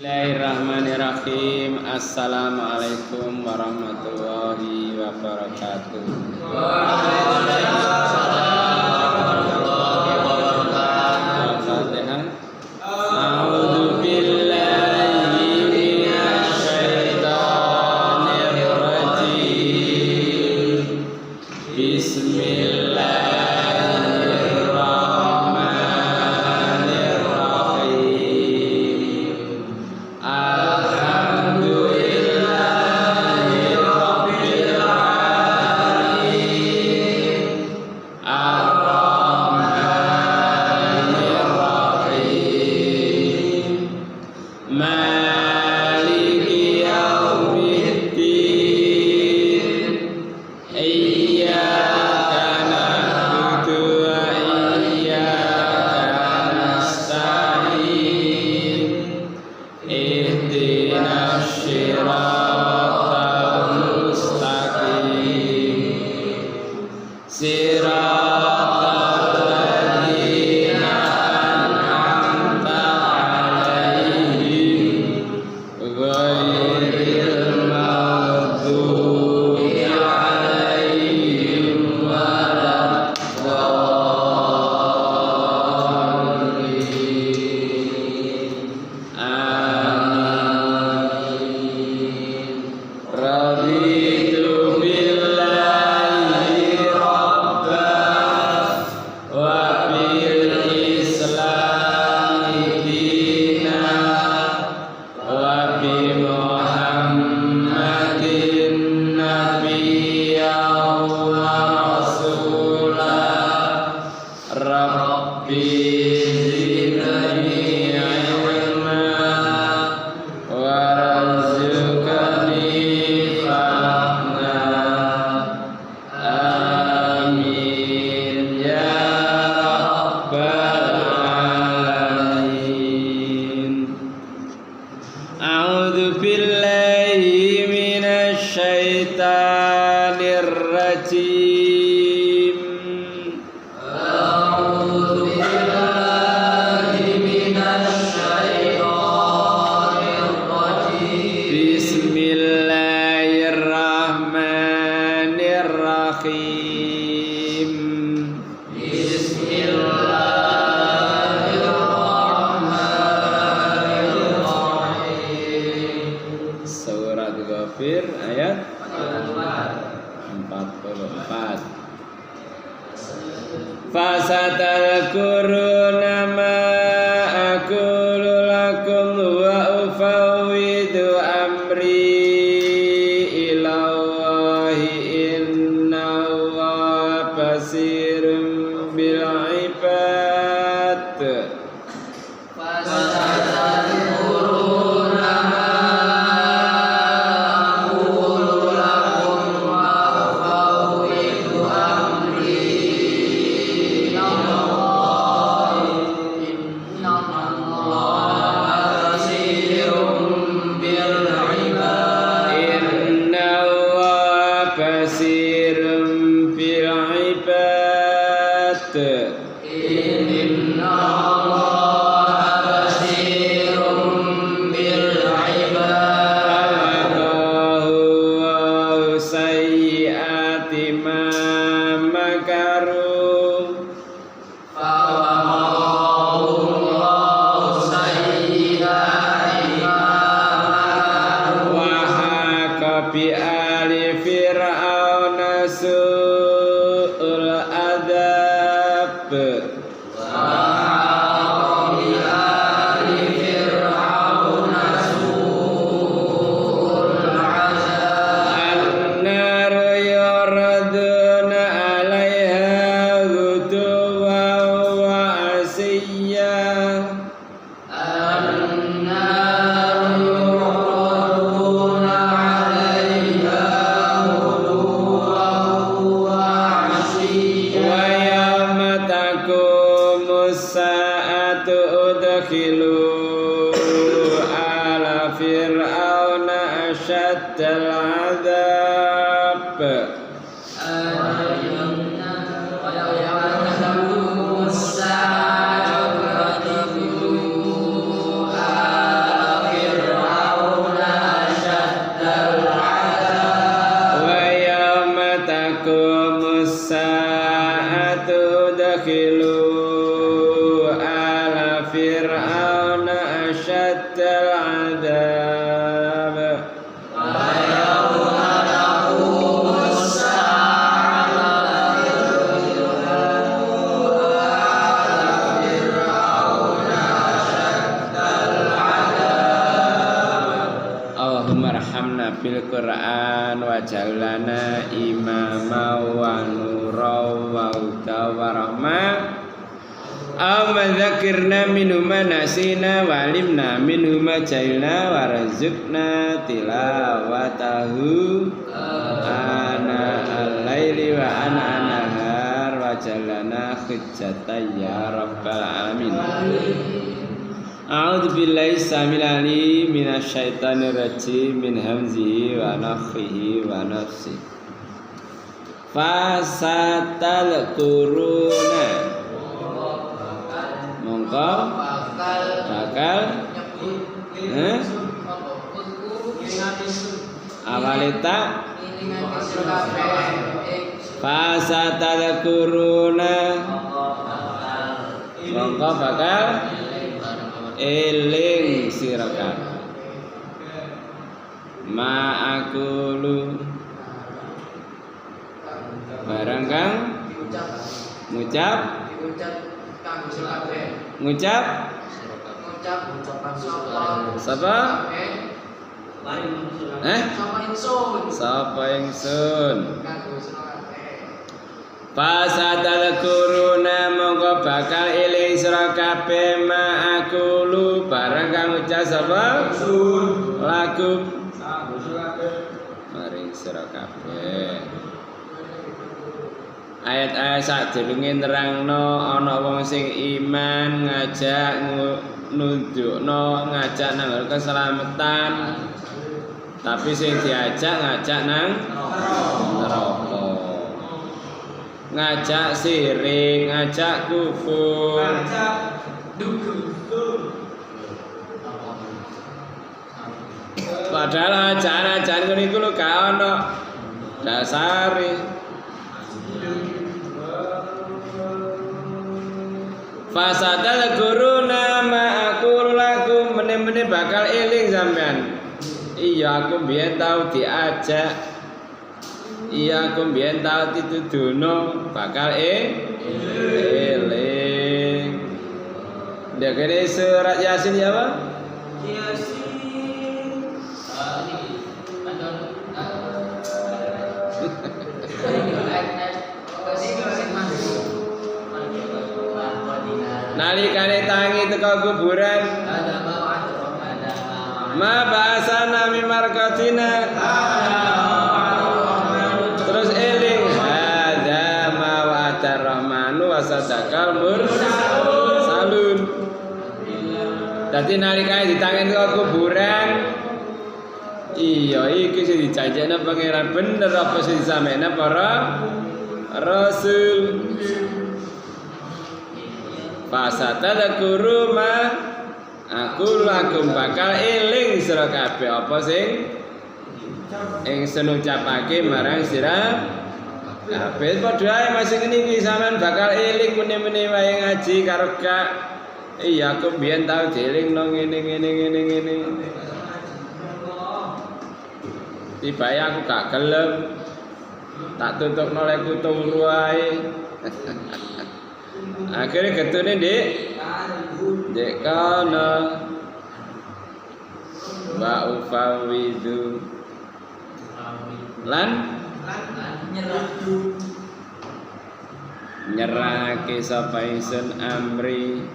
Bismillahirrahmanirrahim. Assalamualaikum warahmatullahi wabarakatuh. Waalaikumsalam warahmatullahi wabarakatuh. Al-Fatihah. A'udzu billahi minasy syaithanir rajim. Bismillah. Akhir asyaddal adzab. Bil Qur'an wa jalana imama wa nura wa huda wa rahmah aw madzakirna minhuma nasina wa alimna minhuma jahilna wa razukna tilawatahu ana al-laili wa ana an-nahar wa jalana hujjatan ya rabbal alamin. A'udzu billahi samil alim minasyaitonir rajim min hamzihi wa nafthihi wa nafsihi. Fasatal quruna mongko bakal awalita fasatal quruna mongko bakal eling sira kabeh ma'akulu barang kang ngucap sapa sapa ingsun Fasadal kuruna mongko bakal eling sira kabeh ma'akulu barang kang ucap sapa lagu maring sira kabeh. Ayat-ayat sadurunge nerangno ana wong sing iman ngajak nunjukno ngajak nang keselamatan tapi sing diajak ngajak nang neraka. Ngajak sirik, ngajak kufur, ngajak padahal ajaran-ajaran ngene iku lho gak ono dasare. Fasadal guruna ma'akul lakum meneh-meneh bakal eling sampean. Iya aku biyen tau diajak. Iya aku mbiyen tau dituduhno bakal eling. Ndekene surat Yasin ya, Pak? Yasin. Nalikane tangi teko kuburan ma bahasana mimarkatina wasadakal mursalun. Dadi nalikane ditangen ke kuburan iya iki sing dijanjekno pangeran bener apa sing disampaikan para rasul. Fasatadakuru ma aku lakum bakal eling sira kabeh apa sing ingsun ucapake marang sira kabeh padha ae masih ngene iki sampean bakal eling meneh-meneh wae ngaji karo gak. Iya aku mbiyen tau dielingno ngene. Tibae aku gak gelem. Tak tutupno lek turu ae. Akhire getune Ndek kono. Wa ufawidu lan nyerahake sapa ingsun amri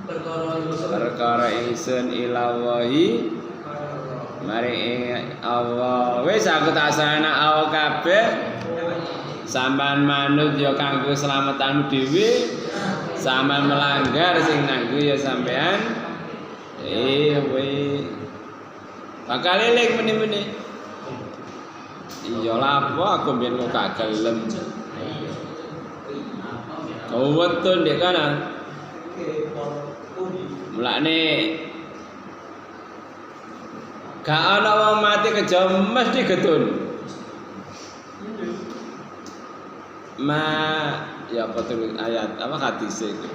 perkara ingsun ilawahi maring Allah. Wis aku tak sana awak kabeh sampean manut ya kanggo slametanmu dhewe, sampean melanggar sing nanggo ya sampean bakal eling meneh-meneh. Iya lapo aku mbiyen kok gak gelem. Kau wetun ndek kana. Mulane gak ana wong mati keja mesti getun. Ya apa tulis ayat apa hadis itu.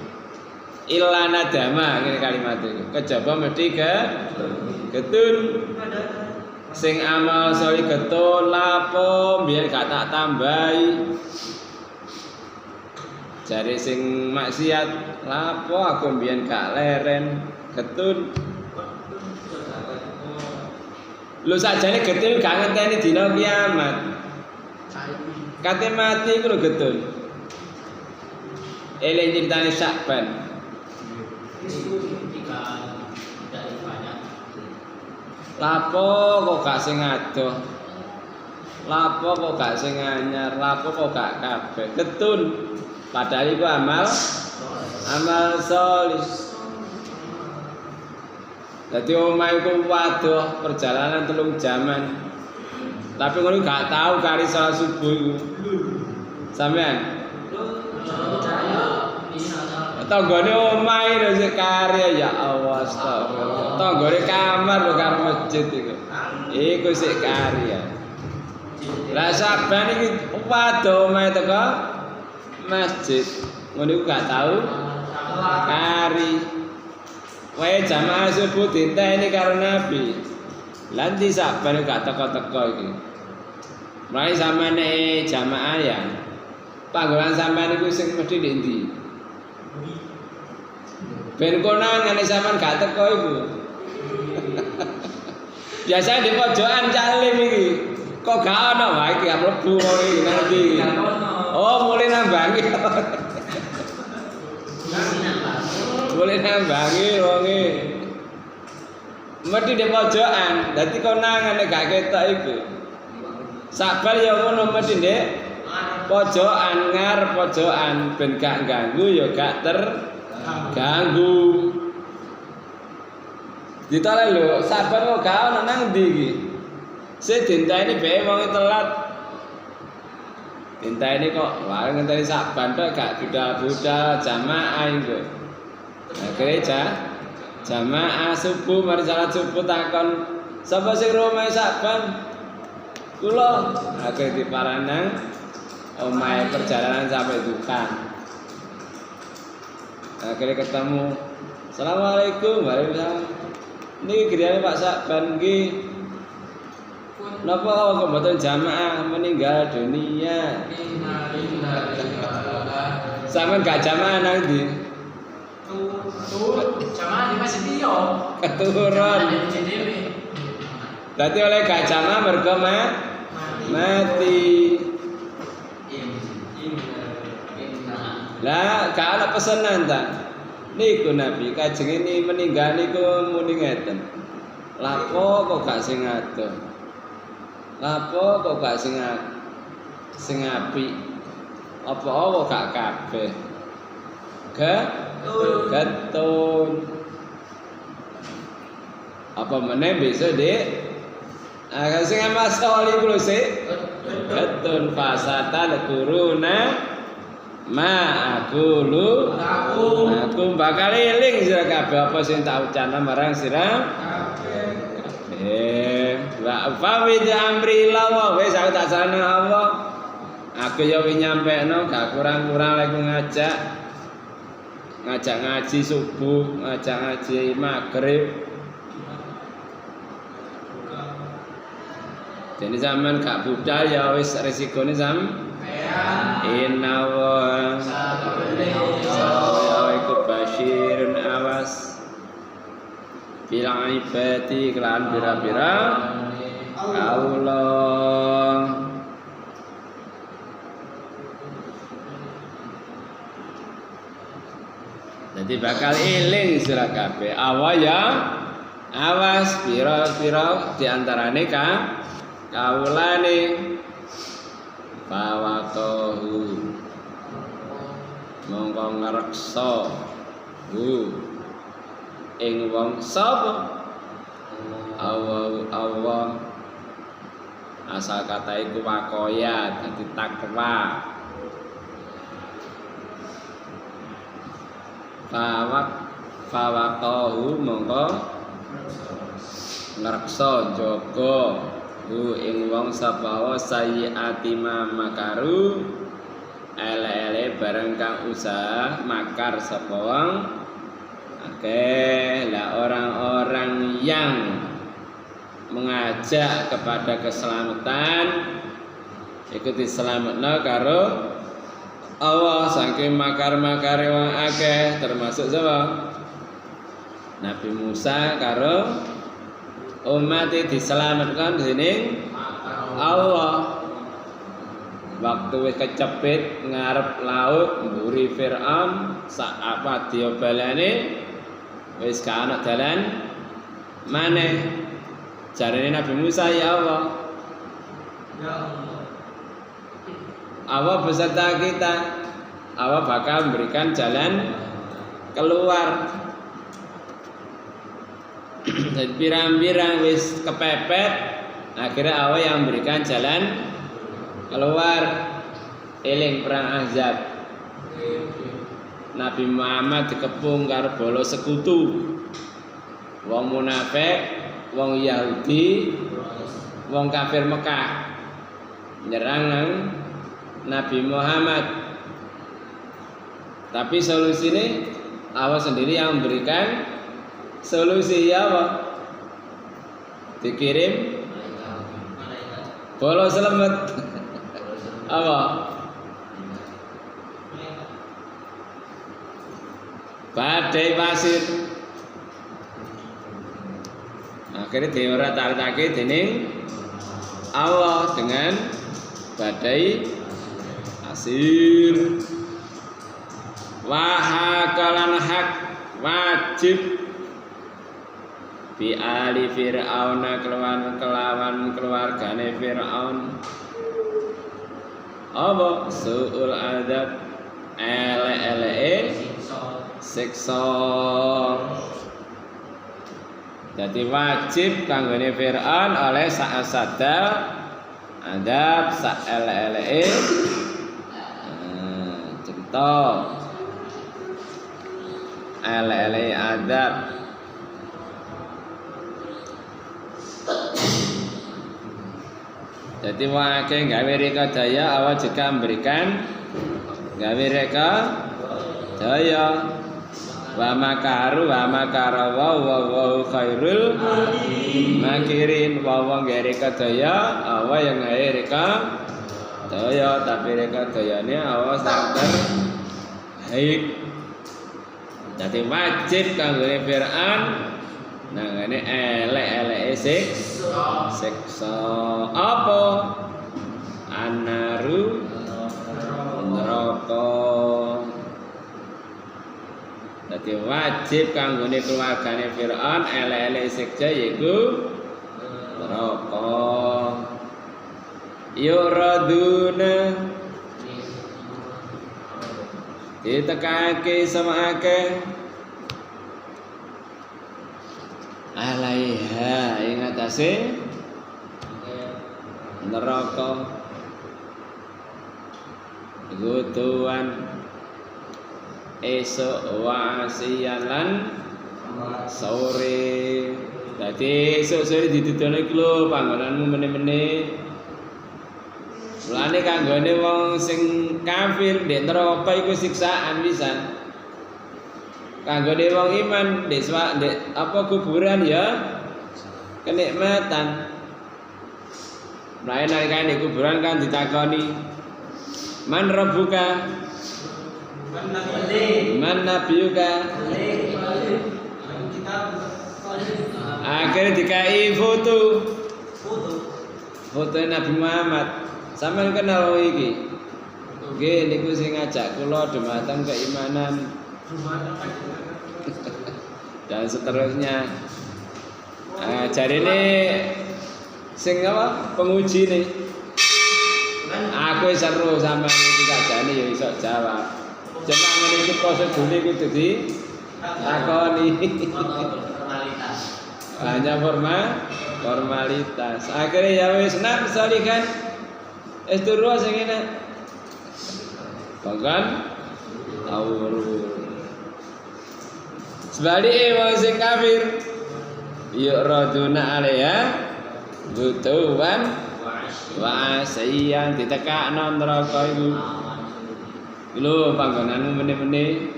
illa nadama ngene kalimat iku. Kejaba mesti getun. Sing amal soleh getun lapo biyen gak tak tambahi. Jare sing maksiat lapo aku biyen gak leren getun. Lho sakjane getun gak ngenteni dina kiamat. Kate mati iku lho getun. Eling ceritane Syakban. Lapo kok gak sing adoh. Lapo kok gak sing anyar, lapo kok gak kabeh. Getun. Padahal iku amal sholih. Dadi omah iku waduh perjalanan 3 jaman. Tapi ngono gak tahu kari salat subuh iku. Sampean? Tanggane omah lho sik kari ya Allah astagfirullah. Tanggane kamar lho karo masjid iku. Iku sik kari ya. Lah saban iki waduh omah teko masjid. Ngono iku gak tahu kari. Wae jamaah subuh diteni karo Nabi. Lan di saban gak teko-teko iki. Mulai samane jamaah ya. Panggonan sampean iku sing mesti ndek ndi? Ben konangan sampean gak teko iku. Biasa di pojokan calim iki. Kok gak ono wae iki mlebu iki nanti. Oh, mulai nambangi. Mulai nambangi wonge. Mesti di pojokan, dadi konangan nek gak ketok iku. Sabar ya ngono mesti ndek pojokan ngarep pojokan ben gak ganggu ya gak terganggu. Ditolak lho, sabar kok gak ono nang ndi iki. Sing dinteni bae wong telat. Dinteni kok wae ngenteni saban tok gak budal-budal jamaah iku. Nah, gereja jamaah subuh mari salat subuh takon sapa sing romahe saban? Kula akhir diparanang omahe perjalanan sampai Dukan. Akhirnya ketemu. Assalamualaikum warahmatullahi wabarakatuh. Niki griyane Pak Sakban nggih. Napa kok mboten jamaah meninggal dunia? Sampeyan gak jamaah nang ndi? Jamaah di Masjid Dio. Keturun. Dadi oleh gak jamaah mergo mati. Lah gak ana pesenan ta. Niku Nabi kajeng ini meninggal niku muni ngeten. Lapo kok gak sing adoh. Lapo kok gak sing apik. Apa gak kabeh. Getun. Apa meneh bisa Dik? Sing amal sholih kulo sik getun fasata kuruna ma aqulu aku bakal eling sira kabeh apa sing tak ucapna marang sira kabeh. Wa fawid amri lawa wis aku tak sana Allah. Aku ya wis nyampekno gak kurang-kurang lek ngajak ngaji subuh, ngajak ngaji maghrib. Jadi zaman gak budal ya wis resikone sampean. Inna wa sallallahu basyirun awas. Bilang ibadi kelan bira-bira Allah. Jadi bakal eling sira kabeh. Awas pira-pira diantarane kaulane bawatohu mongko ngreksa ing wong sapa Allah asal kata iku wakoya dadi takwa fawaqahu mongko ngreksa jaga ing wong sapa sayyiati makaru ele-ele bareng kang usaha makar sapa wong akeh. Lah orang-orang yang mengajak kepada keselamatan iku diselametno karo Allah saking makar-makare wong akeh, termasuk sapa? Nabi Musa karo umat diselametkan dening Allah. Waktu wis kecepit ngarep laut mburi Firaun sak apa diobalane wis ka ana dalan maneh. Jarane Nabi Musa, ya Allah, Allah beserta kita, Allah bakal memberikan jalan keluar. Dan pirang-pirang wis kepepet, akhirnya Allah yang memberikan jalan keluar. Eling perang Ahzab, Nabi Muhammad dikepung karo bala sekutu, wong munafik, wong Yahudi, wong kafir Mekah nyerang Nabi Muhammad. Tapi solusi ini Allah sendiri yang memberikan solusi. Ya Allah, dikirim bola selamat apa? Badai pasir. Akhirnya diorat-aritake dening Allah dengan badai pasir. Wahakalan hak wajib bi ali Fir'auna kelawan keluargane Fir'aun. Apa suul adab ele-ele siksa. Jadi wajib kanggone Fir'aun oleh sa'asada adab sa'ele-ele cerita ele-ele adab. Jadi wakil gawe reka daya Allah juga memberikan gawe reka daya. Wa makaru wa makara wa khairul makirin. Wa gawe reka daya Allah yang gawe reka daya, tapi reka dayanya Allah sangat baik. Jadi wajib kanggone Fir'aun nangane elek-eleke siksa apa? Anaru neraka. Jadi wajib kanggone keluargane Fir'aun elek-eleke siksa yaiku neraka. Yuraduna ditekake sama akeh alaiha ing atase neraka gutuan esuk wa asiyan lan sore. Dadi esuk sore didudone iki lho panggonanmu meneh-meneh. Mulane kanggone wong sing kafir ndek neraka iku siksaan pisan. Kanggone wong iman ndek apa kuburan ya kenikmatan. Mulane nalika ndek kuburan kan ditakoni, "Man rabbuka?" "Man nabiyuka?" Akhirnya dikai foto Nabi Muhammad. Sampeyan kenal wong iki? Nggih niku sing ngajak kula dhumateng keimanan. Dan seterusnya. Jarine sing apa? Penguji nih. Aku seru sampeyan iki kajane ya iso jawab. Cuma ngene iki prosedure kudu ditakoni. Hanya formalitas. Akhirnya ya wis nak salikan turu sing enak. Bahkan awur. Sebaliknya wong sing kafir ya raduna alaiha butuhan wa sayyan ditekakno neraka iku. Lho panggonanmu meneh-meneh.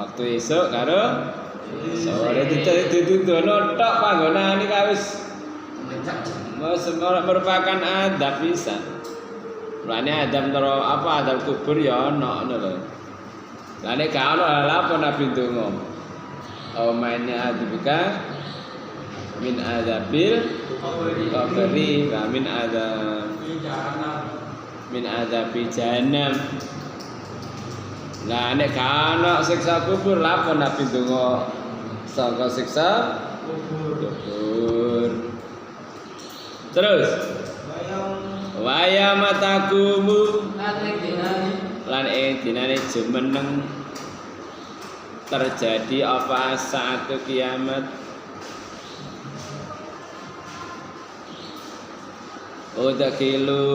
waktu esuk karo sore dituduhno tok panggonan iki wis merupakan adab bisa. Mulane adab tero apa adab kubur ya ono ngono lho. Lah nek gak ono apa Nabi ndonga. Mainnya adabika min adabil qabri wa min adabi jahannam. Lah nek gak ono siksa kubur lha apa Nabi ndonga saka siksa kubur. Terus waya matakumu lan ing dinane jumeneng terjadi apa saat kiamat. Udakhilu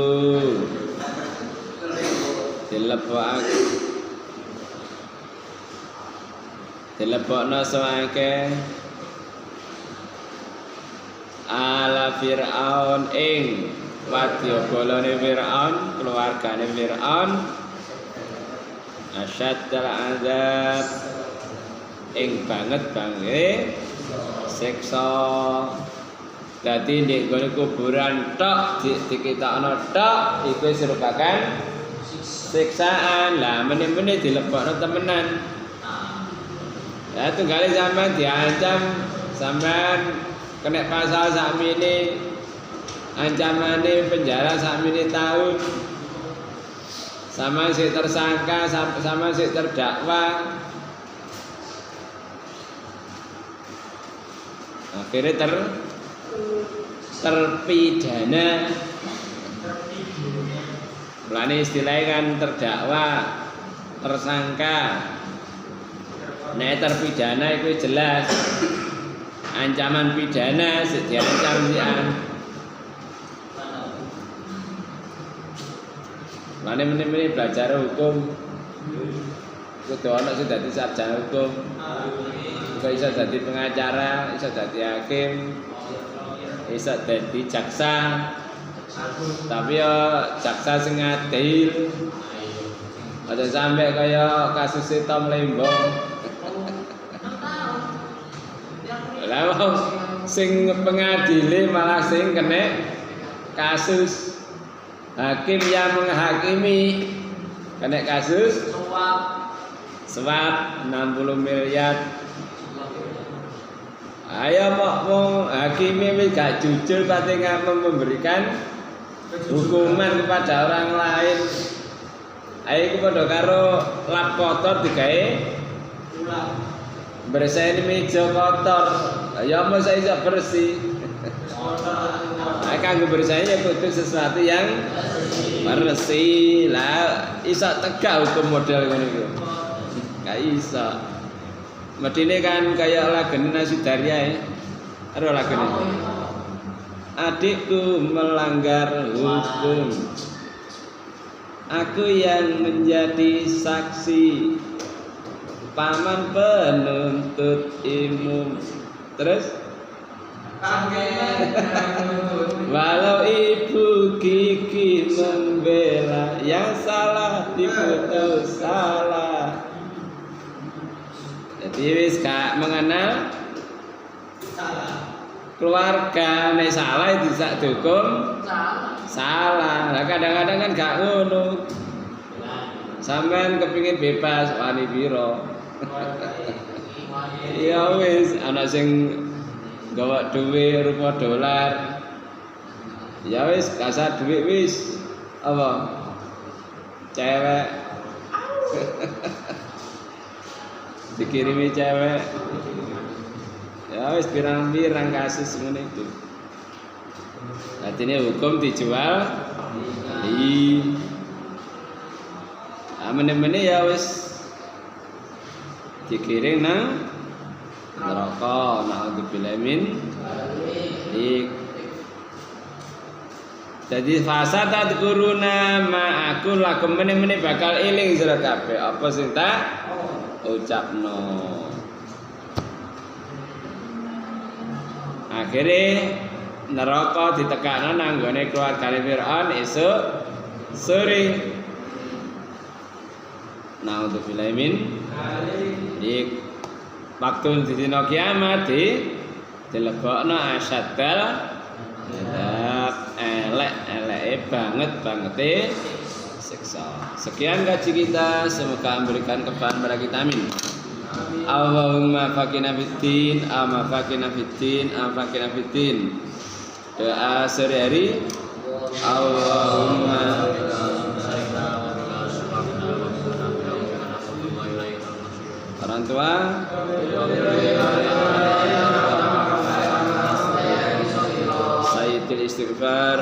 dilebokno sawake ala Fir'aun ing wadya bolone Fir'aun, keluargane Fir'aun asyaddal azab ing banget siksa. Dadi nek gone kuburan tok dikitokno tok iku wis merupakan siksaan. Lah meneh-meneh dilebokno temenan. Ya tunggale sampean diancam sampean kena pasal sakmene ancamane penjara sakmene tahun. Sama si tersangka sama si terdakwa akhirnya terpidana. Mulane istilahnya kan terdakwa, tersangka. Nek terpidana itu jelas ancaman pidana diancam sian. Mulane meneh-meneh belajar hukum kudu ana sing dadi sarjana hukum. Kok iso dadi pengacara, iso dadi hakim, iso dadi jaksa. Tapi ya jaksa sing adil. Aja sampe kaya kasus Tom Lembong. Lah wong sing pengadile malah sing kena kasus. Hakim yang menghakimi kena kasus suap 60 miliar. Ayo mau hakimi wis gak jujur pati memberikan hukuman kepada orang lain. Ayo iku padha karo lap kotor digawe bersihne meja kotor. Ya mau saya iso bersih. Kanggo bersihnya kudu sesuatu yang bersih. Lah iso tegak hukum model ngono iku. Gak iso. Medine kan kayak lagene Nasudaria ya. Aro lagene. Adikku melanggar hukum. Aku yang menjadi saksi. Paman penuntut umum. Terus walau ibu gigi membela yang salah diputus salah. Jadi wis gak mengenal keluarga, nek salah itu sak dihukum salah. Lah kadang-kadang kan gak ngono. Sampean kepingin bebas wani piro? Ya wis ana sing gawa duwe rupa dolar. Ya wis kasar duit wis apa? Cewek. Dikirimi cewek. Ya wis pirang-pirang kasus ngene itu. Artinya hukum dijual beli. Meneh-meneh ya wis dikiring nang neraka. Na'udzubillahi min dzalik. Jadi fasa tadkuruna ma aku lakum meneh-meneh bakal eling sira kabeh apa sing tak ucapno. Akhire neraka ditekakno nang gone keluargane Firaun esuk sore. Na'udzubillahi min Di waktu dina kiamat dilebokno asyadal elek banget siksa. Sekian kaji kita, semoga memberikan kebahagiaan pada kita, amin. Allahumma faqina fiddin, fiddin. Doa sehari-hari. Allahumma orang tua Sayyidil istighfar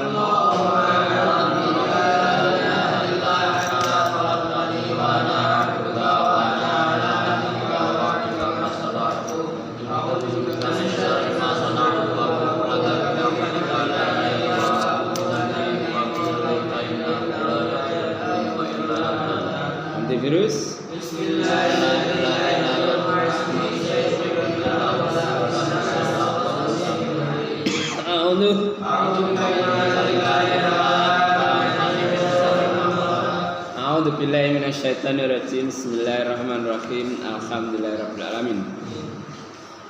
antivirus. A'udzu billahi minasyaitonir rajim. Bismillahirrahmanirrahim. Alhamdulillahirabbil alamin.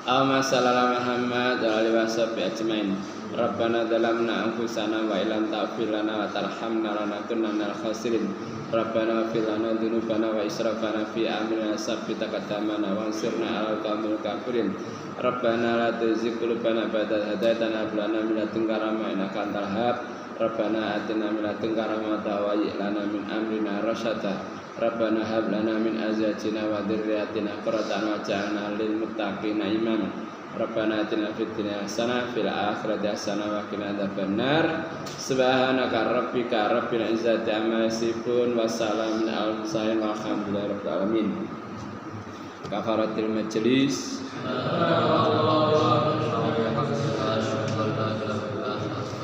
Allahumma shalli ala Muhammad wa alihi washabihi ajmain. Rabbana zalamna anfusana wa illam taghfir lana wa tarhamna lanakunanna minal khasirin. Rabbana ighfir lana dzunubana wa israfana fi amrina sabbit aqdamana wansurna 'alal qaumil kafirin. Rabbana la tuzigh qulubana ba'da idh hadaytana wa hab lana min ladunka rahmah innaka antal wahhab. Rabbana atina min ladunka rahmatan wa hayyi' lana min amrina rasyada. Rabbana hab lana min azwajina wa dzurriyyatina qurrata a'yun waj'alna lil muttaqina imama. Rabbana atina fid dunya hasanah fil akhirati hasanah wa qina adzabannar. Subhanaka rabbika rabbil izzati amma yasifun wa salamun alal mursalin walhamdulillahi rabbil alamin. Kafaratul majlis.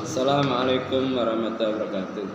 Assalamualaikum warahmatullahi wabarakatuh.